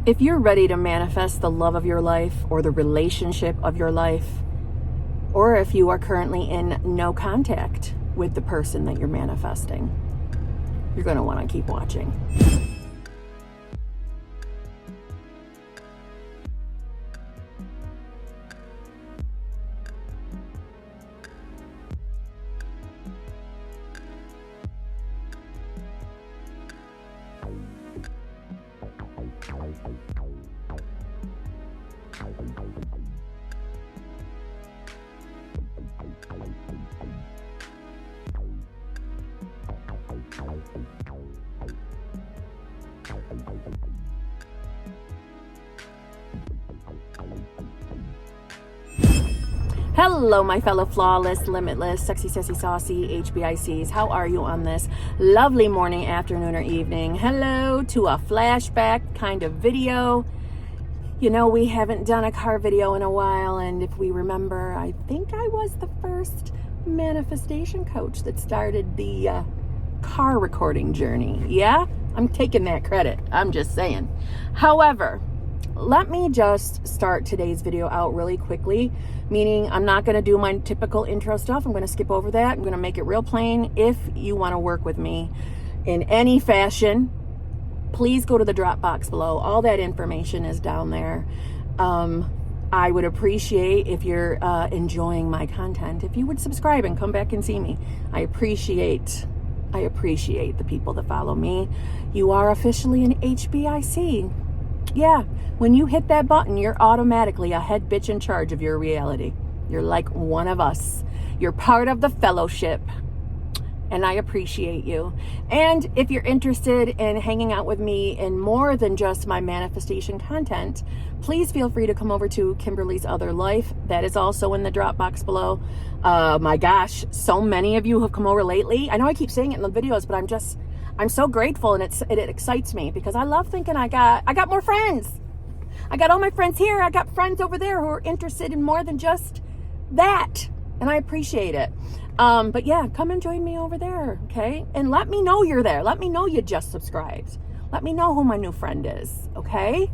If you're ready to manifest the love of your life or the relationship of your life, or if you are currently in no contact with the person that you're manifesting, you're going to want to keep watching. Hello, my fellow flawless, limitless, sexy, sassy, saucy HBICs. How are you on this lovely morning, afternoon, or evening? Hello to a flashback kind of video. You know, we haven't done a car video in a while, and if we remember, I think I was the first manifestation coach that started the car recording journey. Yeah, I'm taking that credit. I'm just saying. However, let me just start today's video out really quickly, meaning I'm not going to do my typical intro stuff. I'm going to skip over that. I'm going to make it real plain. If you want to work with me in any fashion, please go to the drop box below. All that information is down there. I would appreciate if you're enjoying my content, if you would subscribe and come back and see me. I appreciate the people that follow me. You are officially an HBIC. Yeah, when you hit that button, you're automatically a head bitch in charge of your reality. You're like one of us. You're part of the fellowship, and I appreciate you. And if you're interested in hanging out with me in more than just my manifestation content, please feel free to come over to Kimberly's Other Life. That is also in the drop box below. My gosh, so many of you have come over lately. I know I keep saying it in the videos, but I'm so grateful, and it excites me because I love thinking I got more friends. I got all my friends here. I got friends over there who are interested in more than just that, and I appreciate it. But yeah, come and join me over there, okay? And let me know you're there. Let me know you just subscribed. Let me know who my new friend is, okay?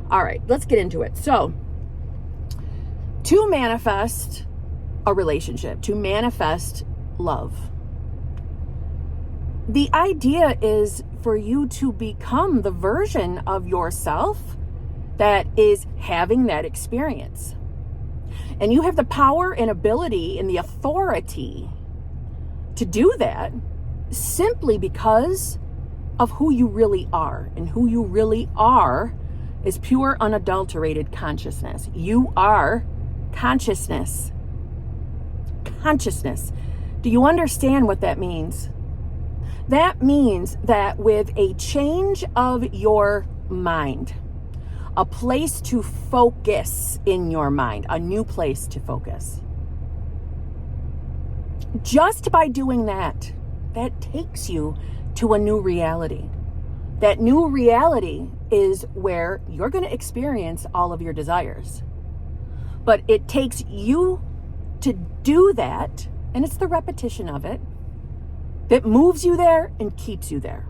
All right, let's get into it. So, to manifest a relationship, to manifest love, the idea is for you to become the version of yourself that is having that experience. And you have the power and ability and the authority to do that simply because of who you really are. And who you really are is pure, unadulterated consciousness. You are consciousness. Consciousness. Do you understand what that means? That means that with a change of your mind, a place to focus in your mind, a new place to focus, just by doing that, that takes you to a new reality. That new reality is where you're going to experience all of your desires. But it takes you to do that, and it's the repetition of it that moves you there and keeps you there.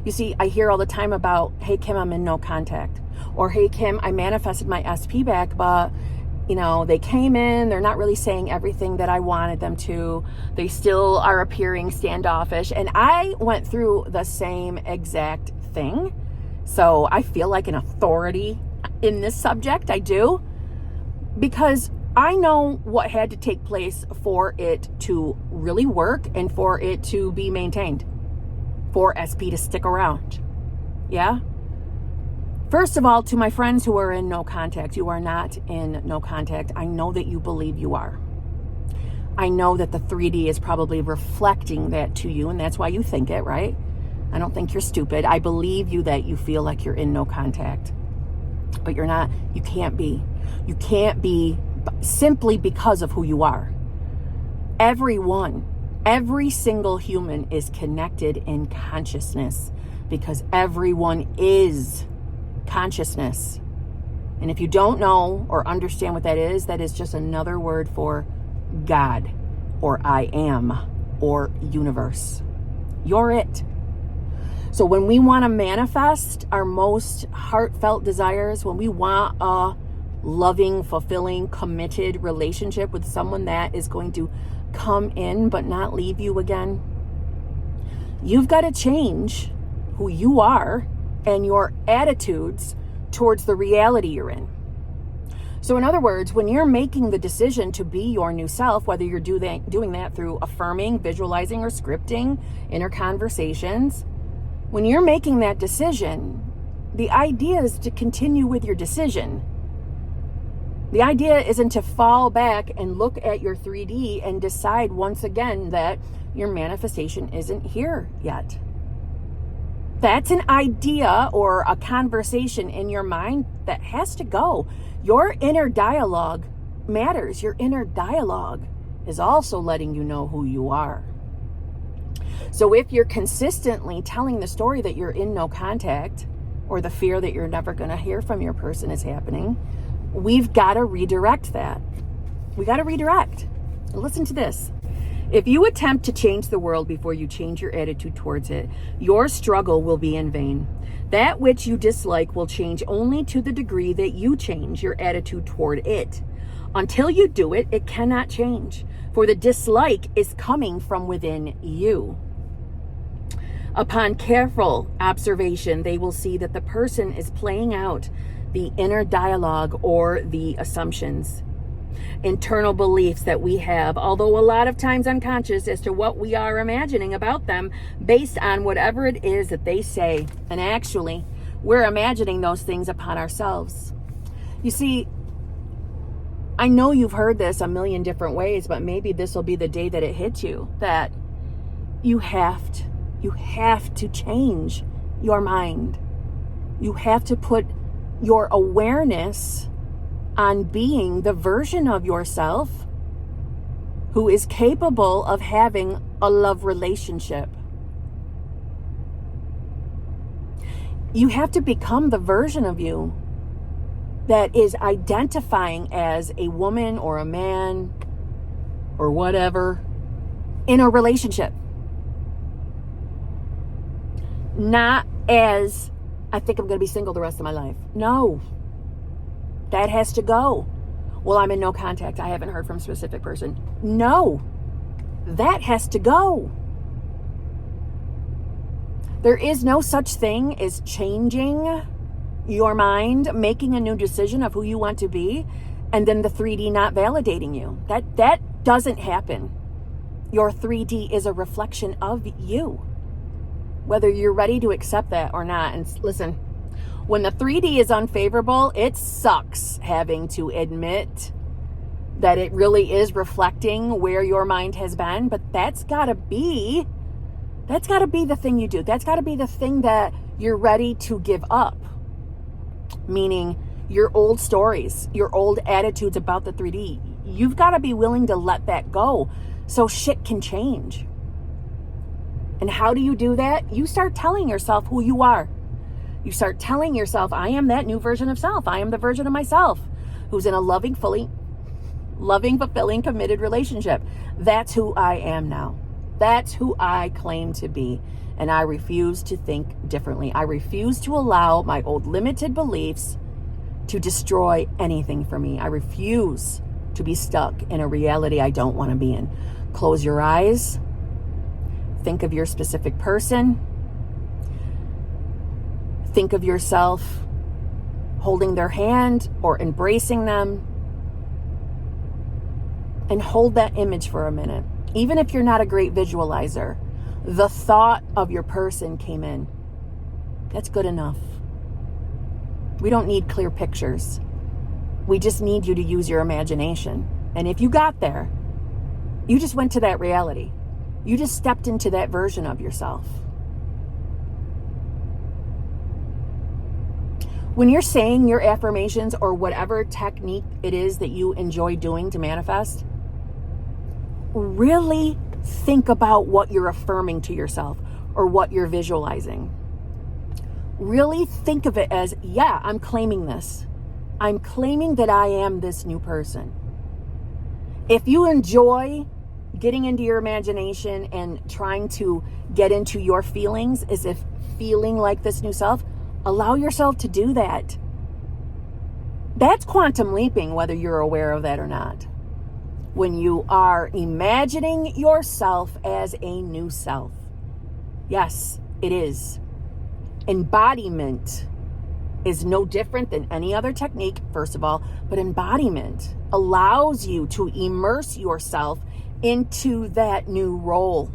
You see, I hear all the time about, hey, Kim, I'm in no contact. Or, hey, Kim, I manifested my SP back, but, you know, they came in, they're not really saying everything that I wanted them to. They still are appearing standoffish. And I went through the same exact thing. So I feel like an authority in this subject. I do. Because I know what had to take place for it to really work and for it to be maintained, for SP to stick around. Yeah? First of all, to my friends who are in no contact, you are not in no contact. I know that you believe you are. I know that the 3D is probably reflecting that to you, and that's why you think it, right? I don't think you're stupid. I believe you that you feel like you're in no contact. But you're not. You can't be. You can't be simply because of who you are. Everyone, every single human is connected in consciousness because everyone is consciousness. And if you don't know or understand what that is just another word for God or I am or universe. You're it. So when we want to manifest our most heartfelt desires, when we want a loving, fulfilling, committed relationship with someone that is going to come in but not leave you again, you've got to change who you are and your attitudes towards the reality you're in. So in other words, when you're making the decision to be your new self, whether you're doing that through affirming, visualizing, or scripting inner conversations, when you're making that decision, the idea is to continue with your decision. The idea isn't to fall back and look at your 3D and decide once again that your manifestation isn't here yet. That's an idea or a conversation in your mind that has to go. Your inner dialogue matters. Your inner dialogue is also letting you know who you are. So if you're consistently telling the story that you're in no contact, or the fear that you're never going to hear from your person is happening, we've got to redirect that. We got to redirect. Listen to this. If you attempt to change the world before you change your attitude towards it, your struggle will be in vain. That which you dislike will change only to the degree that you change your attitude toward it. Until you do it, it cannot change, for the dislike is coming from within you. Upon careful observation, they will see that the person is playing out the inner dialogue or the assumptions, internal beliefs that we have, although a lot of times unconscious, as to what we are imagining about them based on whatever it is that they say. And actually, we're imagining those things upon ourselves. You see, I know you've heard this a million different ways, but maybe this will be the day that it hits you, that you have to change your mind. You have to put your awareness on being the version of yourself who is capable of having a love relationship. You have to become the version of you that is identifying as a woman or a man or whatever in a relationship. Not as, I think I'm going to be single the rest of my life. No. That has to go. Well, I'm in no contact. I haven't heard from a specific person. No. That has to go. There is no such thing as changing your mind, making a new decision of who you want to be, and then the 3D not validating you. That doesn't happen. Your 3D is a reflection of you, whether you're ready to accept that or not. And listen, when the 3D is unfavorable, it sucks having to admit that it really is reflecting where your mind has been, but that's gotta be the thing you do. That's gotta be the thing that you're ready to give up. Meaning your old stories, your old attitudes about the 3D. You've gotta be willing to let that go so shit can change. And how do you do that? You start telling yourself who you are. You start telling yourself, I am that new version of self. I am the version of myself who's in a loving, fulfilling, committed relationship. That's who I am now. That's who I claim to be. And I refuse to think differently. I refuse to allow my old limited beliefs to destroy anything for me. I refuse to be stuck in a reality I don't want to be in. Close your eyes. Think of your specific person. Think of yourself holding their hand or embracing them. And hold that image for a minute. Even if you're not a great visualizer, the thought of your person came in. That's good enough. We don't need clear pictures. We just need you to use your imagination. And if you got there, you just went to that reality. You just stepped into that version of yourself. When you're saying your affirmations or whatever technique it is that you enjoy doing to manifest, really think about what you're affirming to yourself or what you're visualizing. Really think of it as, yeah, I'm claiming this. I'm claiming that I am this new person. If you enjoy getting into your imagination and trying to get into your feelings as if feeling like this new self, allow yourself to do that. That's quantum leaping, whether you're aware of that or not. When you are imagining yourself as a new self. Yes, it is. Embodiment is no different than any other technique, first of all, but embodiment allows you to immerse yourself into that new role.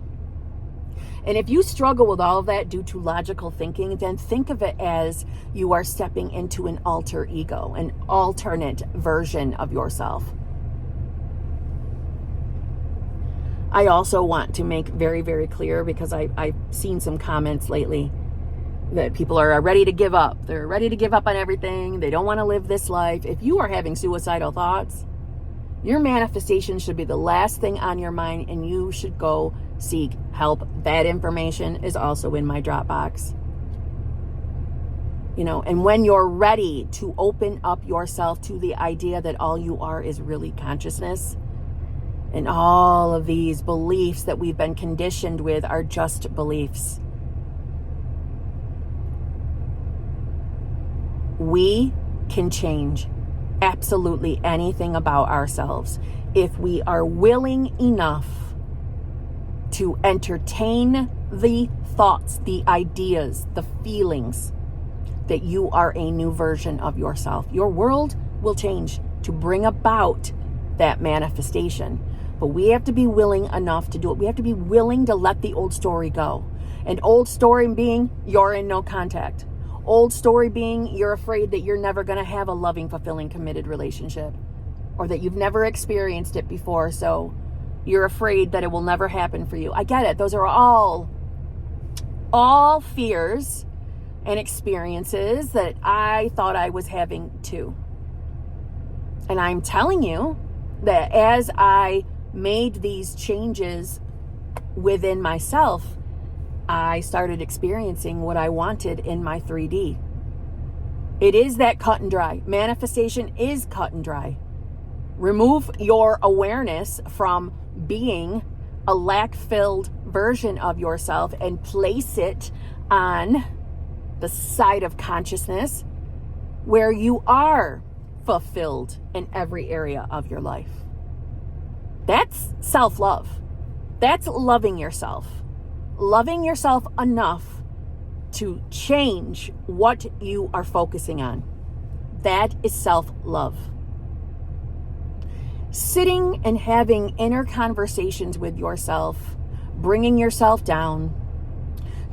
And if you struggle with all of that due to logical thinking, then think of it as you are stepping into an alter ego, an alternate version of yourself. I also want to make very, very clear, because I've seen some comments lately that people are ready to give up. They're ready to give up on everything. They don't want to live this life. If you are having suicidal thoughts, your manifestation should be the last thing on your mind, and you should go seek help. That information is also in my Dropbox. You know, and when you're ready to open up yourself to the idea that all you are is really consciousness, and all of these beliefs that we've been conditioned with are just beliefs. We can change absolutely anything about ourselves if we are willing enough to entertain the thoughts, the ideas, the feelings that you are a new version of yourself. Your world will change to bring about that manifestation. But we have to be willing enough to do it. We have to be willing to let the old story go. And old story being, you're in no contact. Old story being, you're afraid that you're never going to have a loving, fulfilling, committed relationship. Or that you've never experienced it before, so you're afraid that it will never happen for you. I get it. Those are all fears and experiences that I thought I was having too. And I'm telling you that as I made these changes within myself, I started experiencing what I wanted in my 3D. It is that cut and dry. Manifestation is cut and dry. Remove your awareness from being a lack-filled version of yourself and place it on the side of consciousness where you are fulfilled in every area of your life. That's self-love. That's loving yourself. Loving yourself enough to change what you are focusing on. That is self-love. Sitting and having inner conversations with yourself, bringing yourself down,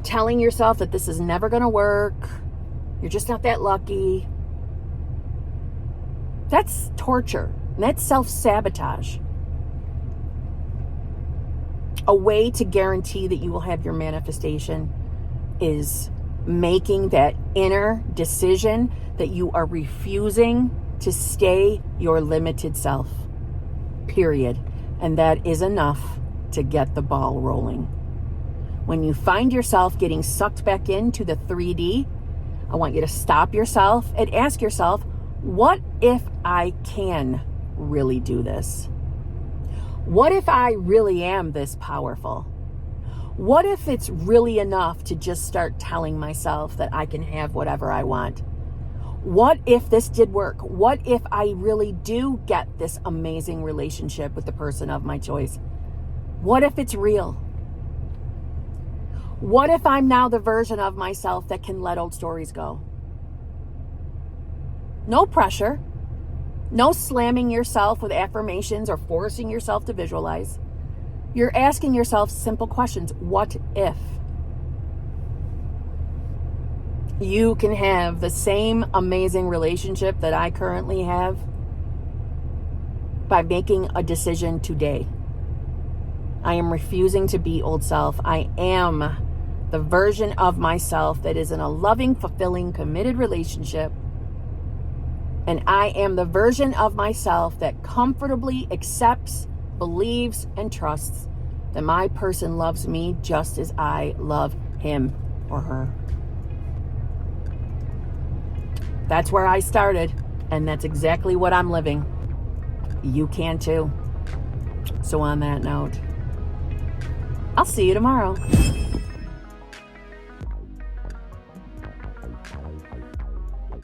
telling yourself that this is never going to work, you're just not that lucky. That's torture. That's self-sabotage. A way to guarantee that you will have your manifestation is making that inner decision that you are refusing to stay your limited self. Period. And that is enough to get the ball rolling. When you find yourself getting sucked back into the 3D, I want you to stop yourself and ask yourself, what if I can really do this? What if I really am this powerful? What if it's really enough to just start telling myself that I can have whatever I want? What if this did work? What if I really do get this amazing relationship with the person of my choice? What if it's real? What if I'm now the version of myself that can let old stories go? No pressure. No slamming yourself with affirmations or forcing yourself to visualize. You're asking yourself simple questions. What if? You can have the same amazing relationship that I currently have by making a decision today. I am refusing to be old self. I am the version of myself that is in a loving, fulfilling, committed relationship. And I am the version of myself that comfortably accepts, believes, and trusts that my person loves me just as I love him or her. That's where I started, and that's exactly what I'm living. You can too. So on that note, I'll see you tomorrow.